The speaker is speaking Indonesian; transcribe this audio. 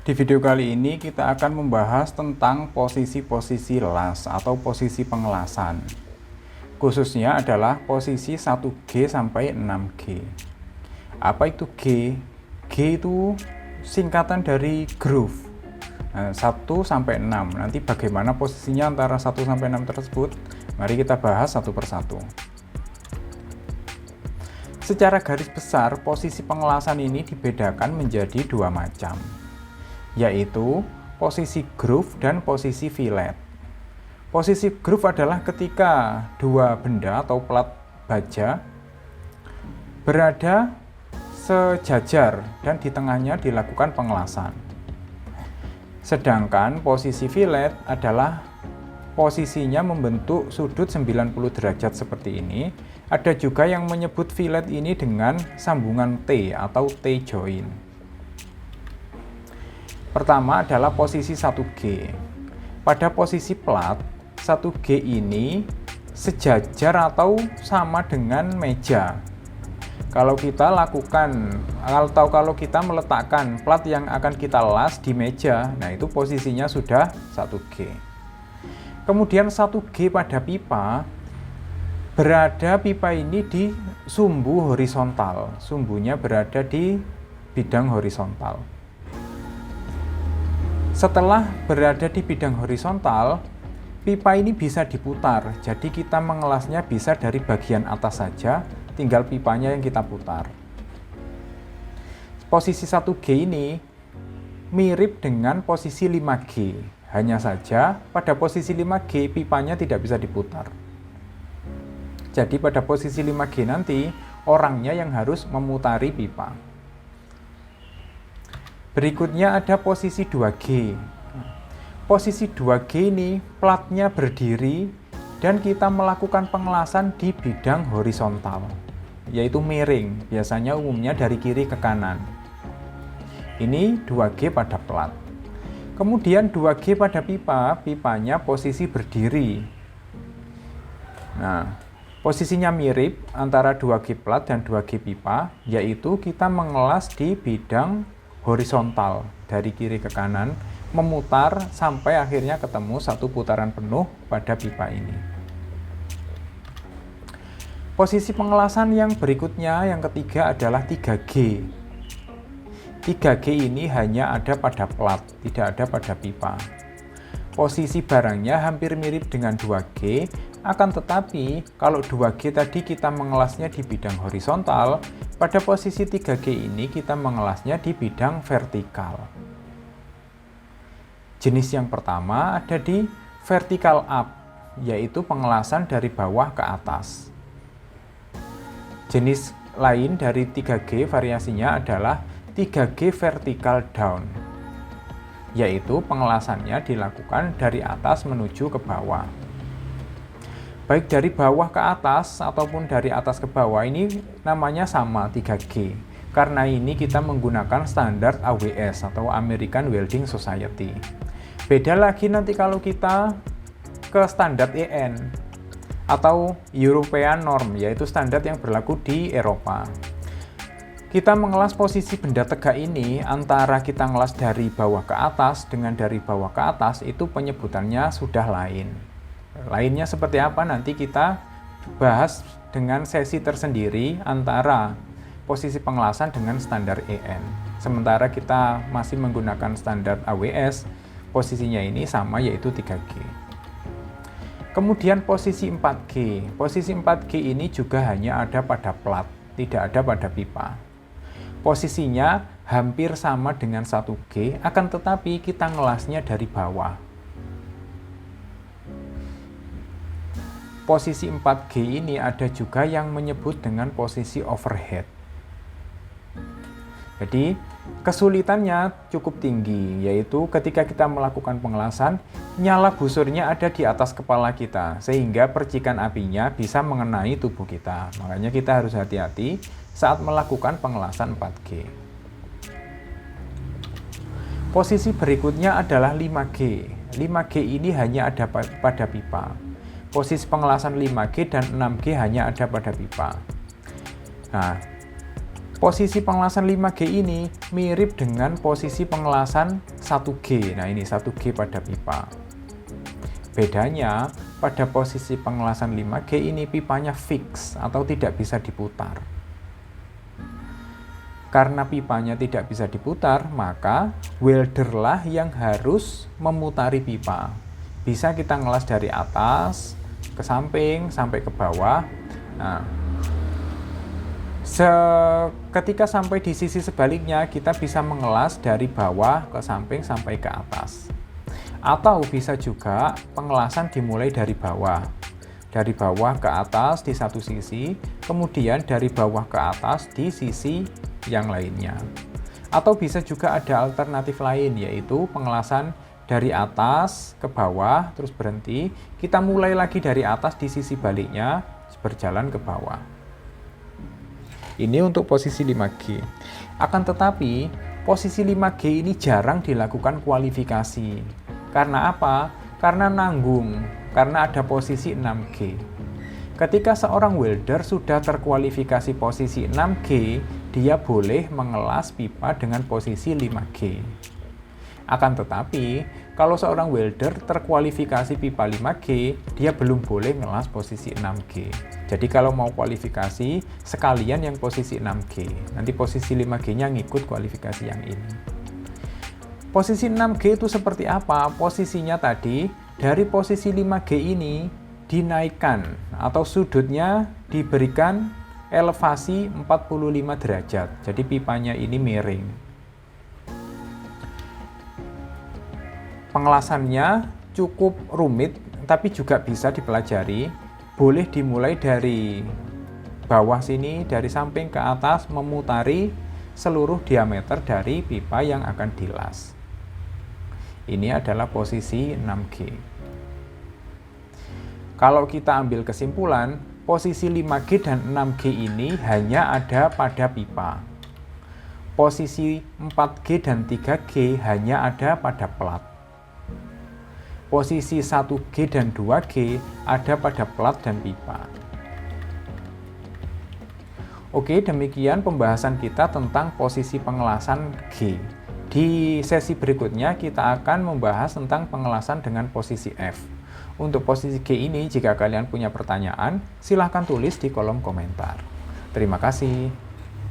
Di video kali ini kita akan membahas tentang posisi-posisi las atau posisi pengelasan. Khususnya adalah posisi 1G sampai 6G. Apa itu G? G itu singkatan dari groove. 1 sampai 6. Nanti bagaimana posisinya antara 1 sampai 6 tersebut? Mari kita bahas satu persatu. Secara garis besar, posisi pengelasan ini dibedakan menjadi dua macam, yaitu posisi groove dan posisi fillet. Posisi groove adalah ketika dua benda atau plat baja berada sejajar dan di tengahnya dilakukan pengelasan. Sedangkan posisi fillet adalah posisinya membentuk sudut 90 derajat seperti ini. Ada juga yang menyebut fillet ini dengan sambungan T atau T-join. Pertama adalah posisi 1G. Pada posisi plat, 1G ini sejajar atau sama dengan meja. Kalau kita meletakkan plat yang akan kita las di meja, nah itu posisinya sudah 1G. Kemudian 1G pada pipa, berada pipa ini di sumbu horizontal. Sumbunya berada di bidang horizontal. Setelah berada di bidang horizontal, pipa ini bisa diputar. Jadi kita mengelasnya bisa dari bagian atas saja, tinggal pipanya yang kita putar. Posisi 1G ini mirip dengan posisi 5G. Hanya saja pada posisi 5G pipanya tidak bisa diputar. Jadi pada posisi 5G nanti orangnya yang harus memutari pipa. Berikutnya ada posisi 2G. Posisi 2G ini platnya berdiri dan kita melakukan pengelasan di bidang horizontal, yaitu miring, biasanya umumnya dari kiri ke kanan. Ini 2G pada plat. Kemudian 2G pada pipa, pipanya posisi berdiri. Nah, posisinya mirip antara 2G plat dan 2G pipa, yaitu kita mengelas di bidang horizontal dari kiri ke kanan, memutar sampai akhirnya ketemu satu putaran penuh pada pipa ini. Posisi pengelasan yang berikutnya, yang ketiga adalah 3G. 3G ini hanya ada pada plat, tidak ada pada pipa. Posisi barangnya hampir mirip dengan 2G, akan tetapi kalau 2G tadi kita mengelasnya di bidang horizontal, pada posisi 3G ini kita mengelasnya di bidang vertikal. Jenis yang pertama ada di vertical up, yaitu pengelasan dari bawah ke atas. Jenis lain dari 3G variasinya adalah 3G vertical down, yaitu pengelasannya dilakukan dari atas menuju ke bawah. Baik dari bawah ke atas ataupun dari atas ke bawah, ini namanya sama 3G. Karena ini kita menggunakan standar AWS atau American Welding Society. Beda lagi nanti kalau kita ke standar EN atau European Norm, yaitu standar yang berlaku di Eropa. Kita mengelas posisi benda tegak ini antara kita ngelas dari bawah ke atas dengan dari bawah ke atas, itu penyebutannya sudah lain. Lainnya seperti apa nanti kita bahas dengan sesi tersendiri antara posisi pengelasan dengan standar EN. Sementara kita masih menggunakan standar AWS, posisinya ini sama, yaitu 3G. Kemudian posisi 4G. Posisi 4G ini juga hanya ada pada plat, tidak ada pada pipa. Posisinya hampir sama dengan 1G, akan tetapi kita ngelasnya dari bawah. Posisi 4G ini ada juga yang menyebut dengan posisi overhead. Jadi kesulitannya cukup tinggi, yaitu ketika kita melakukan pengelasan, nyala busurnya ada di atas kepala kita, sehingga percikan apinya bisa mengenai tubuh kita. Makanya kita harus hati-hati saat melakukan pengelasan 4G. Posisi berikutnya adalah 5G. 5G ini hanya ada pada pipa. Posisi pengelasan 5G dan 6G hanya ada pada pipa. Nah, Posisi pengelasan 5G ini mirip dengan posisi pengelasan 1G. Nah, ini 1G pada pipa. Bedanya, pada posisi pengelasan 5G ini pipanya fix atau tidak bisa diputar. Karena pipanya tidak bisa diputar, maka welderlah yang harus memutari pipa. Bisa kita ngelas dari atas, ke samping, sampai ke bawah. Nah, ketika sampai di sisi sebaliknya, kita bisa mengelas dari bawah ke samping sampai ke atas. Atau bisa juga pengelasan dimulai dari bawah. Dari bawah ke atas di satu sisi, kemudian dari bawah ke atas di sisi yang lainnya. Atau bisa juga ada alternatif lain, yaitu pengelasan dari atas ke bawah, terus berhenti. Kita mulai lagi dari atas di sisi baliknya, berjalan ke bawah. Ini untuk posisi 5G. Akan tetapi, posisi 5G ini jarang dilakukan kualifikasi. Karena apa? Karena nanggung, karena ada posisi 6G. Ketika seorang welder sudah terkualifikasi posisi 6G, dia boleh mengelas pipa dengan posisi 5G. Akan tetapi, kalau seorang welder terkualifikasi pipa 5G, dia belum boleh ngelas posisi 6G. Jadi kalau mau kualifikasi, sekalian yang posisi 6G. Nanti posisi 5G-nya ngikut kualifikasi yang ini. Posisi 6G itu seperti apa? Posisinya tadi, dari posisi 5G ini dinaikkan atau sudutnya diberikan elevasi 45 derajat. Jadi pipanya ini miring. Pengelasannya cukup rumit, tapi juga bisa dipelajari. Boleh dimulai dari bawah sini, dari samping ke atas, memutari seluruh diameter dari pipa yang akan dilas. Ini adalah posisi 6G. Kalau kita ambil kesimpulan, posisi 5G dan 6G ini hanya ada pada pipa. Posisi 4G dan 3G hanya ada pada plat. Posisi 1G dan 2G ada pada plat dan pipa. Oke, demikian pembahasan kita tentang posisi pengelasan G. Di sesi berikutnya kita akan membahas tentang pengelasan dengan posisi F. Untuk posisi G ini, jika kalian punya pertanyaan, silahkan tulis di kolom komentar. Terima kasih.